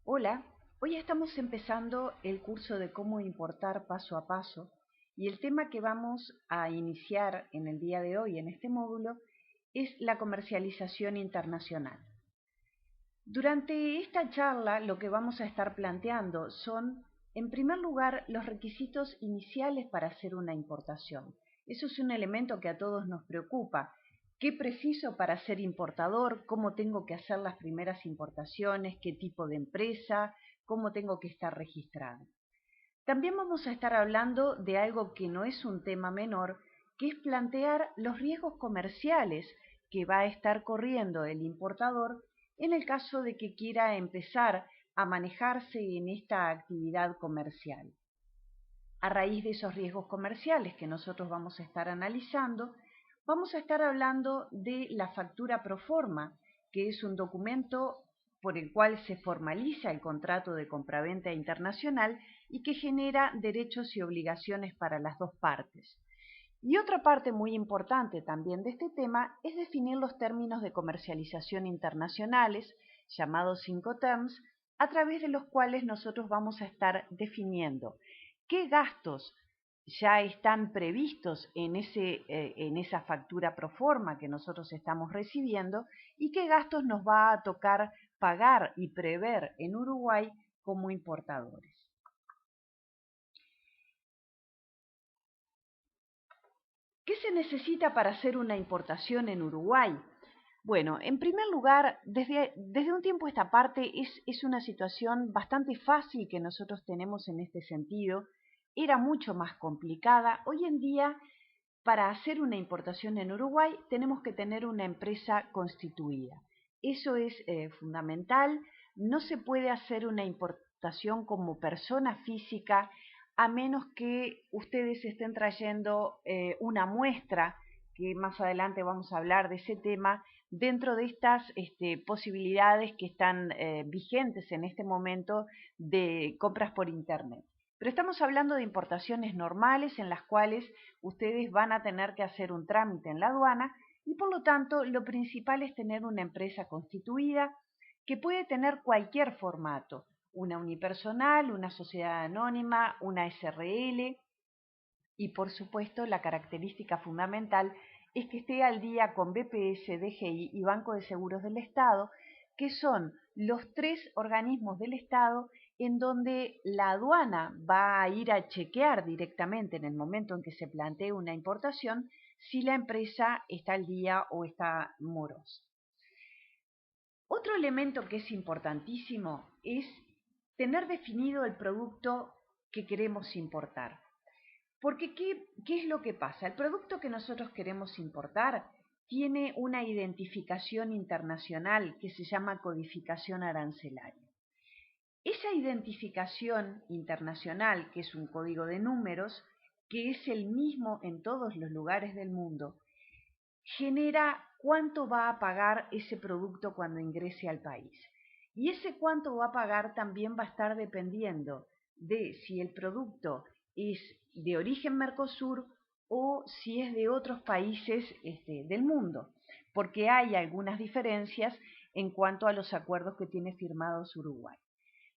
Hola, hoy estamos empezando el curso de cómo importar paso a paso y el tema que vamos a iniciar en el día de hoy en este módulo es la comercialización internacional. Durante esta charla lo que vamos a estar planteando son, en primer lugar, los requisitos iniciales para hacer una importación. Eso es un elemento que a todos nos preocupa. ¿Qué preciso para ser importador? ¿Cómo tengo que hacer las primeras importaciones? ¿Qué tipo de empresa? ¿Cómo tengo que estar registrado? También vamos a estar hablando de algo que no es un tema menor, que es plantear los riesgos comerciales que va a estar corriendo el importador en el caso de que quiera empezar a manejarse en esta actividad comercial. A raíz de esos riesgos comerciales que nosotros vamos a estar analizando, vamos a estar hablando de la factura pro forma, que es un documento por el cual se formaliza el contrato de compraventa internacional y que genera derechos y obligaciones para las dos partes. Y otra parte muy importante también de este tema es definir los términos de comercialización internacionales, llamados Incoterms, a través de los cuales nosotros vamos a estar definiendo qué gastos ya están previstos en esa factura pro forma que nosotros estamos recibiendo y qué gastos nos va a tocar pagar y prever en Uruguay como importadores. ¿Qué se necesita para hacer una importación en Uruguay? Bueno, en primer lugar, desde un tiempo a esta parte es una situación bastante fácil que nosotros tenemos en este sentido. Era mucho más complicada. Hoy en día, para hacer una importación en Uruguay, tenemos que tener una empresa constituida. Eso es fundamental. No se puede hacer una importación como persona física a menos que ustedes estén trayendo una muestra, que más adelante vamos a hablar de ese tema, dentro de estas posibilidades que están vigentes en este momento de compras por Internet. Pero estamos hablando de importaciones normales en las cuales ustedes van a tener que hacer un trámite en la aduana y por lo tanto lo principal es tener una empresa constituida que puede tener cualquier formato, una unipersonal, una sociedad anónima, una SRL y por supuesto la característica fundamental es que esté al día con BPS, DGI y Banco de Seguros del Estado, que son los tres organismos del Estado en donde la aduana va a ir a chequear directamente en el momento en que se plantee una importación si la empresa está al día o está morosa. Otro elemento que es importantísimo es tener definido el producto que queremos importar. Porque ¿qué es lo que pasa? El producto que nosotros queremos importar tiene una identificación internacional que se llama codificación arancelaria. Esa identificación internacional, que es un código de números, que es el mismo en todos los lugares del mundo, genera cuánto va a pagar ese producto cuando ingrese al país. Y ese cuánto va a pagar también va a estar dependiendo de si el producto es de origen Mercosur o si es de otros países del mundo, porque hay algunas diferencias en cuanto a los acuerdos que tiene firmados Uruguay.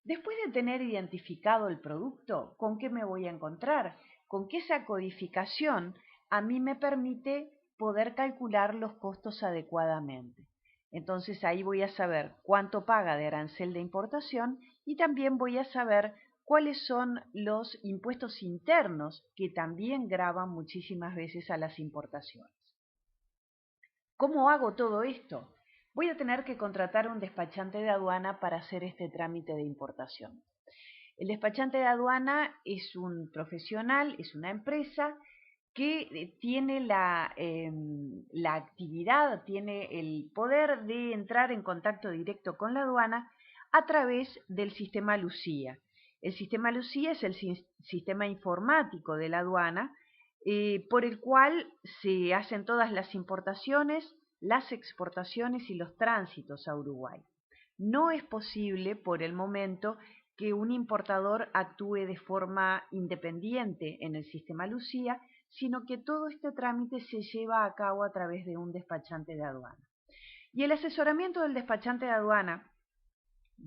Después de tener identificado el producto, ¿con qué me voy a encontrar? Con que esa codificación a mí me permite poder calcular los costos adecuadamente. Entonces ahí voy a saber cuánto paga de arancel de importación y también voy a saber cuáles son los impuestos internos que también gravan muchísimas veces a las importaciones. ¿Cómo hago todo esto? Voy a tener que contratar un despachante de aduana para hacer este trámite de importación. El despachante de aduana es un profesional, es una empresa que tiene la actividad, tiene el poder de entrar en contacto directo con la aduana a través del sistema Lucía. El sistema Lucía es el sistema informático de la aduana por el cual se hacen todas las importaciones, las exportaciones y los tránsitos a Uruguay. No es posible por el momento que un importador actúe de forma independiente en el sistema Lucía, sino que todo este trámite se lleva a cabo a través de un despachante de aduana. Y el asesoramiento del despachante de aduana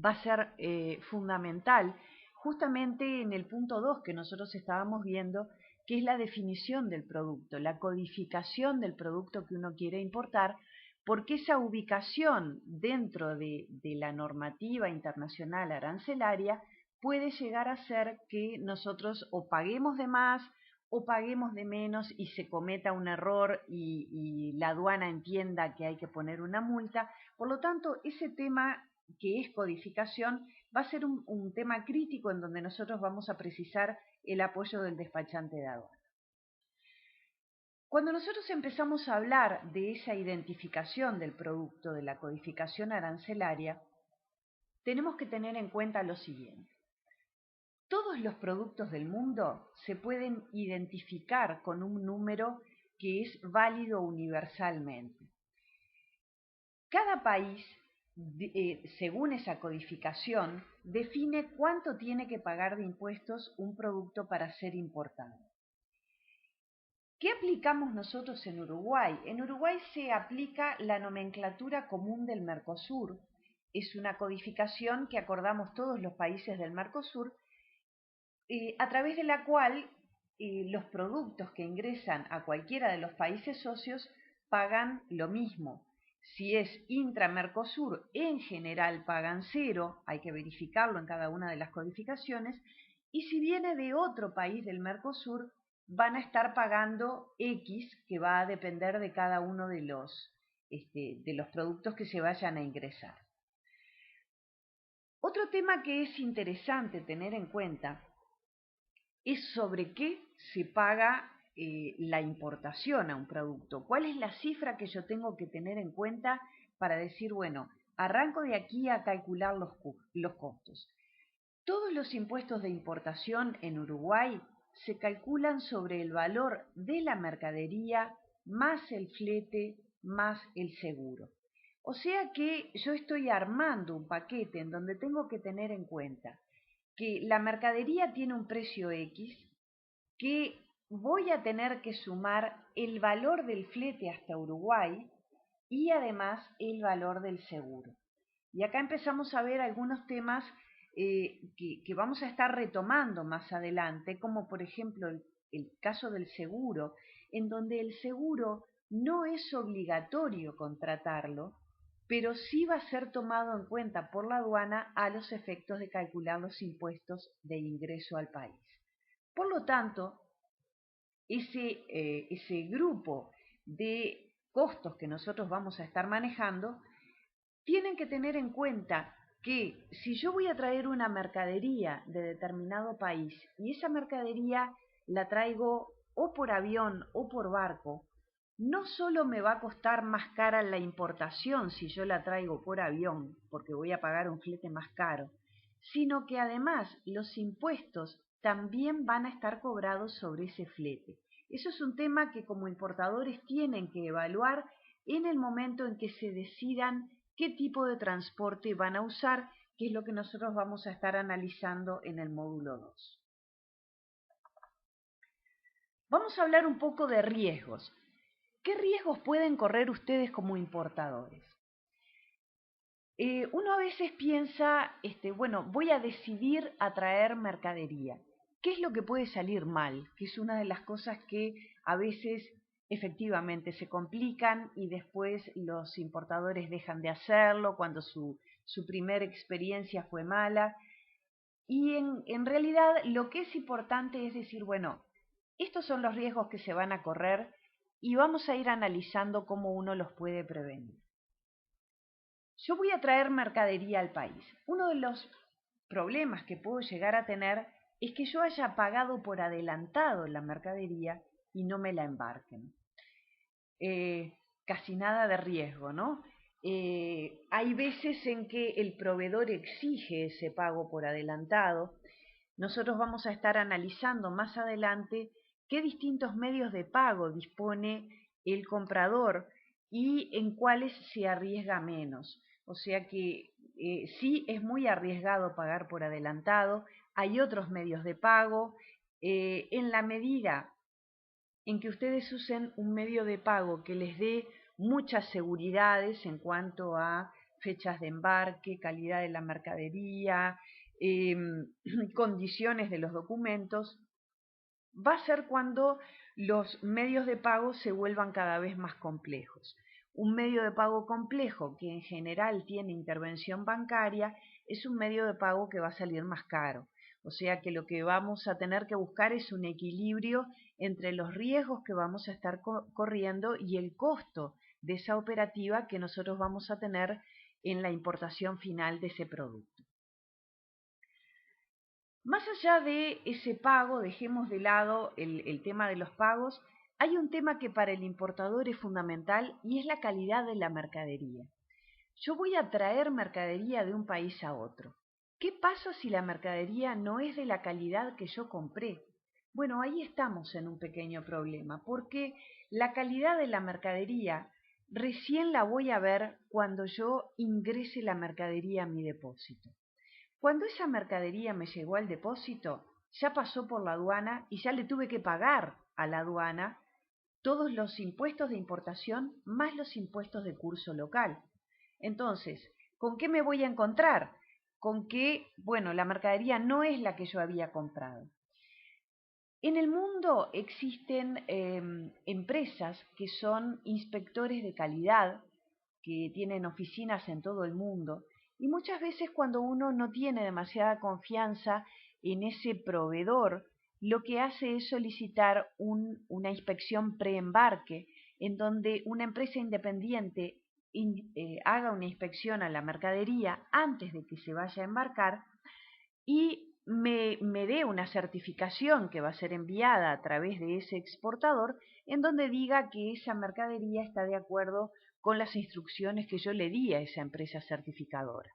va a ser fundamental justamente en el punto 2 que nosotros estábamos viendo, que es la definición del producto, la codificación del producto que uno quiere importar, porque esa ubicación dentro de la normativa internacional arancelaria puede llegar a ser que nosotros o paguemos de más o paguemos de menos y se cometa un error y la aduana entienda que hay que poner una multa. Por lo tanto, ese tema que es codificación va a ser un tema crítico en donde nosotros vamos a precisar el apoyo del despachante de aduana. Cuando nosotros empezamos a hablar de esa identificación del producto, de la codificación arancelaria, tenemos que tener en cuenta lo siguiente. Todos los productos del mundo se pueden identificar con un número que es válido universalmente. Cada país, según esa codificación, define cuánto tiene que pagar de impuestos un producto para ser importado. ¿Qué aplicamos nosotros en Uruguay? En Uruguay se aplica la nomenclatura común del Mercosur. Es una codificación que acordamos todos los países del Mercosur, a través de la cual los productos que ingresan a cualquiera de los países socios pagan lo mismo. Si es intra-Mercosur, en general pagan 0, hay que verificarlo en cada una de las codificaciones, y si viene de otro país del Mercosur, van a estar pagando X, que va a depender de cada uno de los productos que se vayan a ingresar. Otro tema que es interesante tener en cuenta es sobre qué se paga la importación a un producto. ¿Cuál es la cifra que yo tengo que tener en cuenta para decir, bueno, arranco de aquí a calcular los costos? Todos los impuestos de importación en Uruguay se calculan sobre el valor de la mercadería más el flete más el seguro. O sea que yo estoy armando un paquete en donde tengo que tener en cuenta que la mercadería tiene un precio X, que voy a tener que sumar el valor del flete hasta Uruguay y además el valor del seguro. Y acá empezamos a ver algunos temas que vamos a estar retomando más adelante, como por ejemplo el caso del seguro, en donde el seguro no es obligatorio contratarlo, pero sí va a ser tomado en cuenta por la aduana a los efectos de calcular los impuestos de ingreso al país. Por lo tanto, ese grupo de costos que nosotros vamos a estar manejando tienen que tener en cuenta que si yo voy a traer una mercadería de determinado país y esa mercadería la traigo o por avión o por barco, no solo me va a costar más cara la importación si yo la traigo por avión, porque voy a pagar un flete más caro, sino que además los impuestos también van a estar cobrados sobre ese flete. Eso es un tema que como importadores tienen que evaluar en el momento en que se decidan qué tipo de transporte van a usar, que es lo que nosotros vamos a estar analizando en el módulo 2. Vamos a hablar un poco de riesgos. ¿Qué riesgos pueden correr ustedes como importadores? Uno a veces piensa, bueno, voy a decidir a traer mercadería. ¿Qué es lo que puede salir mal? Que es una de las cosas que a veces efectivamente se complican y después los importadores dejan de hacerlo cuando su primera experiencia fue mala. Y en realidad lo que es importante es decir, bueno, estos son los riesgos que se van a correr y vamos a ir analizando cómo uno los puede prevenir. Yo voy a traer mercadería al país. Uno de los problemas que puedo llegar a tener es que yo haya pagado por adelantado la mercadería y no me la embarquen. Casi nada de riesgo, ¿no? Hay veces en que el proveedor exige ese pago por adelantado. Nosotros vamos a estar analizando más adelante qué distintos medios de pago dispone el comprador y en cuáles se arriesga menos. O sea que sí es muy arriesgado pagar por adelantado. Hay otros medios de pago. En la medida en que ustedes usen un medio de pago que les dé muchas seguridades en cuanto a fechas de embarque, calidad de la mercadería, condiciones de los documentos, va a ser cuando los medios de pago se vuelvan cada vez más complejos. Un medio de pago complejo que en general tiene intervención bancaria es un medio de pago que va a salir más caro. O sea que lo que vamos a tener que buscar es un equilibrio entre los riesgos que vamos a estar corriendo y el costo de esa operativa que nosotros vamos a tener en la importación final de ese producto. Más allá de ese pago, dejemos de lado el tema de los pagos, hay un tema que para el importador es fundamental y es la calidad de la mercadería. Yo voy a traer mercadería de un país a otro. ¿Qué pasa si la mercadería no es de la calidad que yo compré? Bueno, ahí estamos en un pequeño problema, porque la calidad de la mercadería recién la voy a ver cuando yo ingrese la mercadería a mi depósito. Cuando esa mercadería me llegó al depósito, ya pasó por la aduana y ya le tuve que pagar a la aduana todos los impuestos de importación más los impuestos de curso local. Entonces, ¿con qué me voy a encontrar? Con que, bueno, la mercadería no es la que yo había comprado. En el mundo existen empresas que son inspectores de calidad, que tienen oficinas en todo el mundo, y muchas veces cuando uno no tiene demasiada confianza en ese proveedor, lo que hace es solicitar una inspección preembarque, en donde una empresa independiente haga una inspección a la mercadería antes de que se vaya a embarcar y me dé una certificación que va a ser enviada a través de ese exportador en donde diga que esa mercadería está de acuerdo con las instrucciones que yo le di a esa empresa certificadora.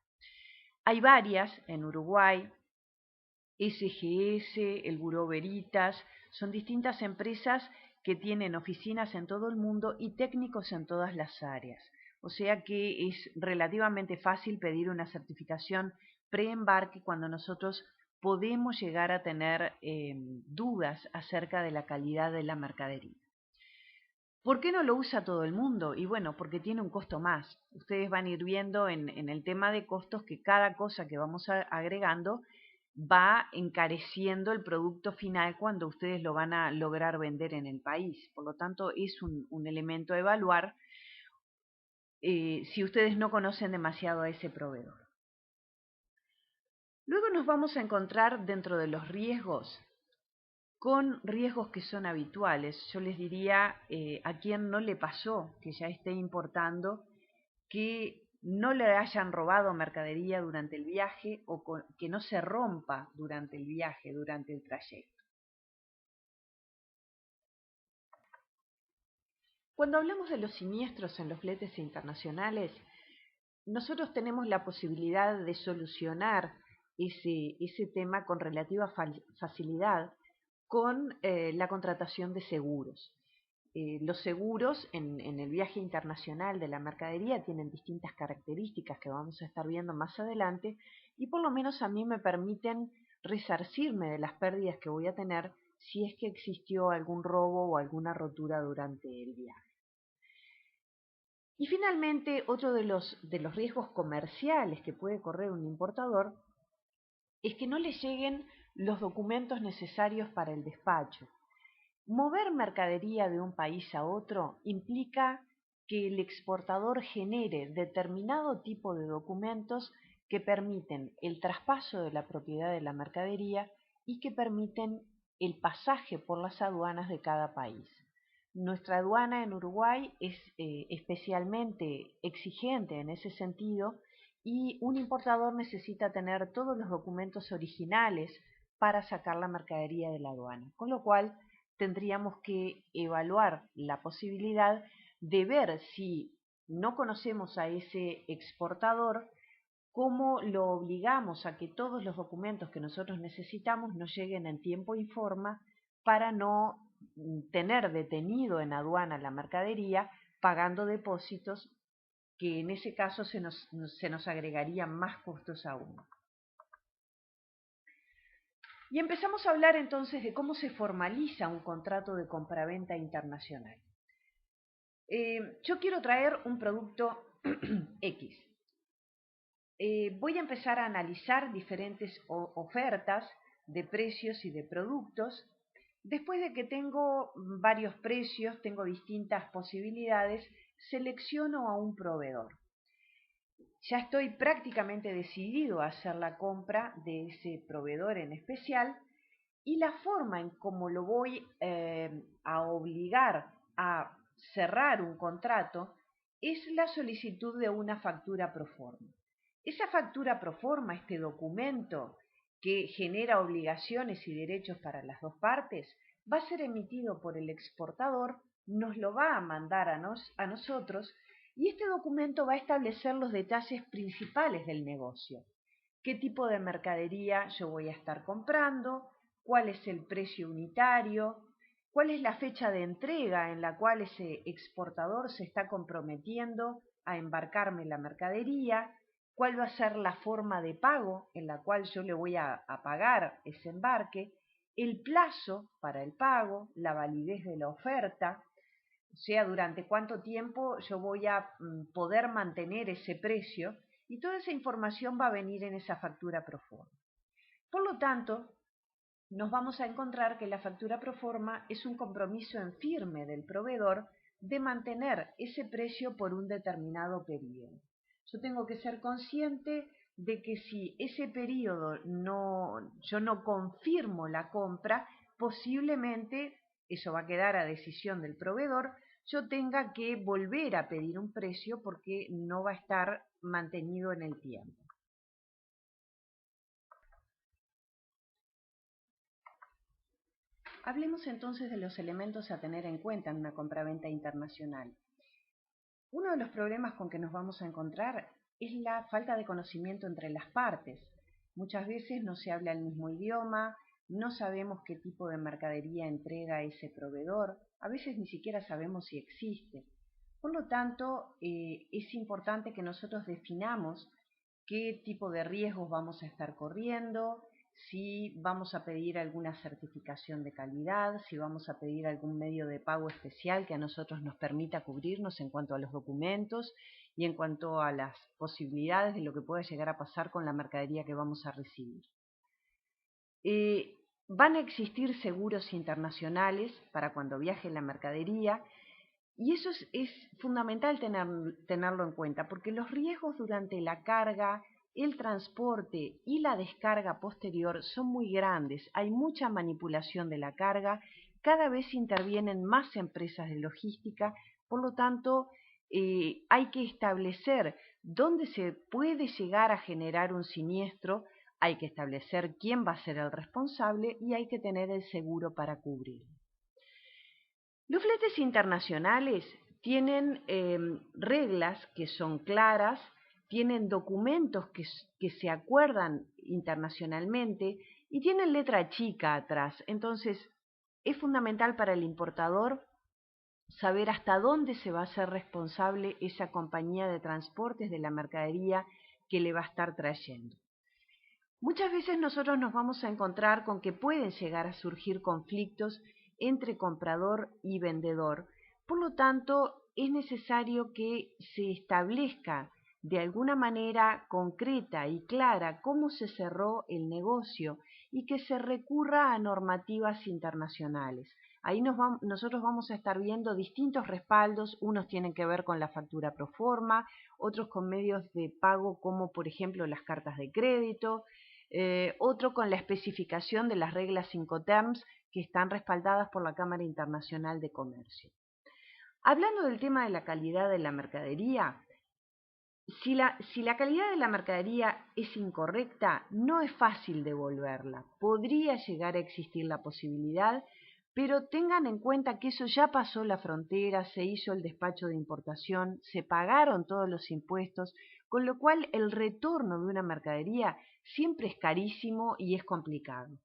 Hay varias en Uruguay, SGS, el Buró Veritas, son distintas empresas que tienen oficinas en todo el mundo y técnicos en todas las áreas. O sea que es relativamente fácil pedir una certificación preembarque cuando nosotros podemos llegar a tener dudas acerca de la calidad de la mercadería. ¿Por qué no lo usa todo el mundo? Y bueno, porque tiene un costo más. Ustedes van a ir viendo en el tema de costos que cada cosa que vamos agregando va encareciendo el producto final cuando ustedes lo van a lograr vender en el país. Por lo tanto, es un elemento a evaluar si ustedes no conocen demasiado a ese proveedor. Luego nos vamos a encontrar dentro de los riesgos con riesgos que son habituales. Yo les diría a quien no le pasó que ya esté importando que no le hayan robado mercadería durante el viaje o que no se rompa durante el viaje, durante el trayecto. Cuando hablamos de los siniestros en los fletes internacionales, nosotros tenemos la posibilidad de solucionar ese tema con relativa facilidad con la contratación de seguros. Los seguros en el viaje internacional de la mercadería tienen distintas características que vamos a estar viendo más adelante y por lo menos a mí me permiten resarcirme de las pérdidas que voy a tener si es que existió algún robo o alguna rotura durante el viaje. Y finalmente, otro de los riesgos comerciales que puede correr un importador es que no le lleguen los documentos necesarios para el despacho. Mover mercadería de un país a otro implica que el exportador genere determinado tipo de documentos que permiten el traspaso de la propiedad de la mercadería y que permiten el pasaje por las aduanas de cada país. Nuestra aduana en Uruguay es especialmente exigente en ese sentido y un importador necesita tener todos los documentos originales para sacar la mercadería de la aduana, con lo cual tendríamos que evaluar la posibilidad de ver si no conocemos a ese exportador, cómo lo obligamos a que todos los documentos que nosotros necesitamos nos lleguen en tiempo y forma para no tener detenido en aduana la mercadería pagando depósitos que en ese caso se nos agregarían más costos aún. Y empezamos a hablar entonces de cómo se formaliza un contrato de compraventa internacional. Yo quiero traer un producto X. voy a empezar a analizar diferentes ofertas de precios y de productos. Después de que tengo varios precios, tengo distintas posibilidades, selecciono a un proveedor. Ya estoy prácticamente decidido a hacer la compra de ese proveedor en especial y la forma en cómo lo voy a obligar a cerrar un contrato es la solicitud de una factura pro forma. Esa factura pro forma, este documento que genera obligaciones y derechos para las dos partes, va a ser emitido por el exportador, nos lo va a mandar a nosotros y este documento va a establecer los detalles principales del negocio. ¿Qué tipo de mercadería yo voy a estar comprando? ¿Cuál es el precio unitario? ¿Cuál es la fecha de entrega en la cual ese exportador se está comprometiendo a embarcarme la mercadería? ¿Cuál va a ser la forma de pago en la cual yo le voy a pagar ese embarque? El plazo para el pago, la validez de la oferta, o sea, durante cuánto tiempo yo voy a poder mantener ese precio, y toda esa información va a venir en esa factura pro forma. Por lo tanto, nos vamos a encontrar que la factura pro forma es un compromiso en firme del proveedor de mantener ese precio por un determinado periodo. Yo tengo que ser consciente de que si ese periodo yo no confirmo la compra, posiblemente, eso va a quedar a decisión del proveedor, yo tenga que volver a pedir un precio porque no va a estar mantenido en el tiempo. Hablemos entonces de los elementos a tener en cuenta en una compraventa internacional. Uno de los problemas con que nos vamos a encontrar es la falta de conocimiento entre las partes. Muchas veces no se habla el mismo idioma, no sabemos qué tipo de mercadería entrega ese proveedor, a veces ni siquiera sabemos si existe. Por lo tanto, es importante que nosotros definamos qué tipo de riesgos vamos a estar corriendo, si vamos a pedir alguna certificación de calidad, si vamos a pedir algún medio de pago especial que a nosotros nos permita cubrirnos en cuanto a los documentos y en cuanto a las posibilidades de lo que pueda llegar a pasar con la mercadería que vamos a recibir. Van a existir seguros internacionales para cuando viaje la mercadería, y eso es fundamental tenerlo en cuenta, porque los riesgos durante la carga, el transporte y la descarga posterior son muy grandes. Hay mucha manipulación de la carga, cada vez intervienen más empresas de logística, por lo tanto hay que establecer dónde se puede llegar a generar un siniestro, hay que establecer quién va a ser el responsable y hay que tener el seguro para cubrirlo. Los fletes internacionales tienen reglas que son claras, tienen documentos que se acuerdan internacionalmente y tienen letra chica atrás. Entonces, es fundamental para el importador saber hasta dónde se va a ser responsable esa compañía de transportes de la mercadería que le va a estar trayendo. Muchas veces nosotros nos vamos a encontrar con que pueden llegar a surgir conflictos entre comprador y vendedor. Por lo tanto, es necesario que se establezca de alguna manera concreta y clara cómo se cerró el negocio y que se recurra a normativas internacionales. Ahí nosotros vamos a estar viendo distintos respaldos, unos tienen que ver con la factura pro forma, otros con medios de pago como por ejemplo las cartas de crédito, otro con la especificación de las reglas Incoterms que están respaldadas por la Cámara Internacional de Comercio. Hablando del tema de la calidad de la mercadería, si la calidad de la mercadería es incorrecta, no es fácil devolverla. Podría llegar a existir la posibilidad, pero tengan en cuenta que eso ya pasó la frontera, se hizo el despacho de importación, se pagaron todos los impuestos, con lo cual el retorno de una mercadería siempre es carísimo y es complicado.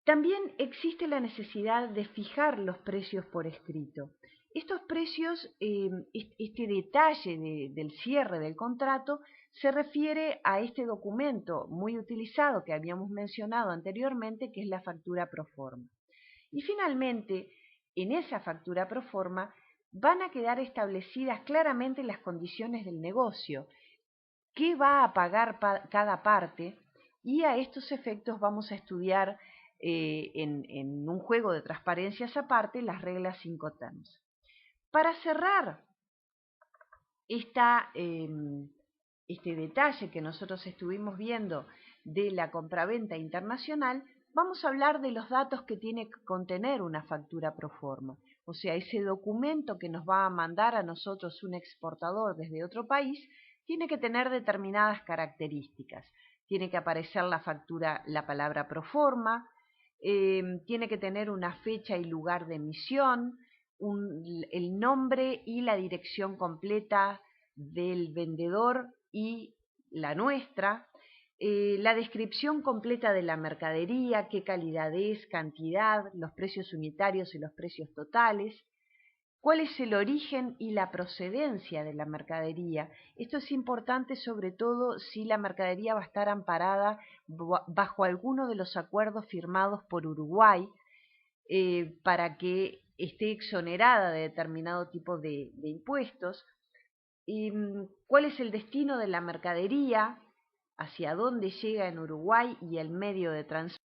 También existe la necesidad de fijar los precios por escrito. Estos precios, este detalle del cierre del contrato, se refiere a este documento muy utilizado que habíamos mencionado anteriormente, que es la factura pro forma. Y finalmente, en esa factura pro forma van a quedar establecidas claramente las condiciones del negocio. qué va a pagar cada parte, y a estos efectos vamos a estudiar en un juego de transparencias aparte las reglas Incoterms. Para cerrar este detalle que nosotros estuvimos viendo de la compraventa internacional, vamos a hablar de los datos que tiene que contener una factura pro forma. O sea, ese documento que nos va a mandar a nosotros un exportador desde otro país tiene que tener determinadas características. Tiene que aparecer la factura, la palabra pro forma, tiene que tener una fecha y lugar de emisión, el nombre y la dirección completa del vendedor y la nuestra, la descripción completa de la mercadería, qué calidad es, cantidad, los precios unitarios y los precios totales, cuál es el origen y la procedencia de la mercadería. Esto es importante sobre todo si la mercadería va a estar amparada bajo alguno de los acuerdos firmados por Uruguay, para que esté exonerada de determinado tipo de impuestos. ¿Cuál es el destino de la mercadería? ¿Hacia dónde llega en Uruguay y el medio de transporte?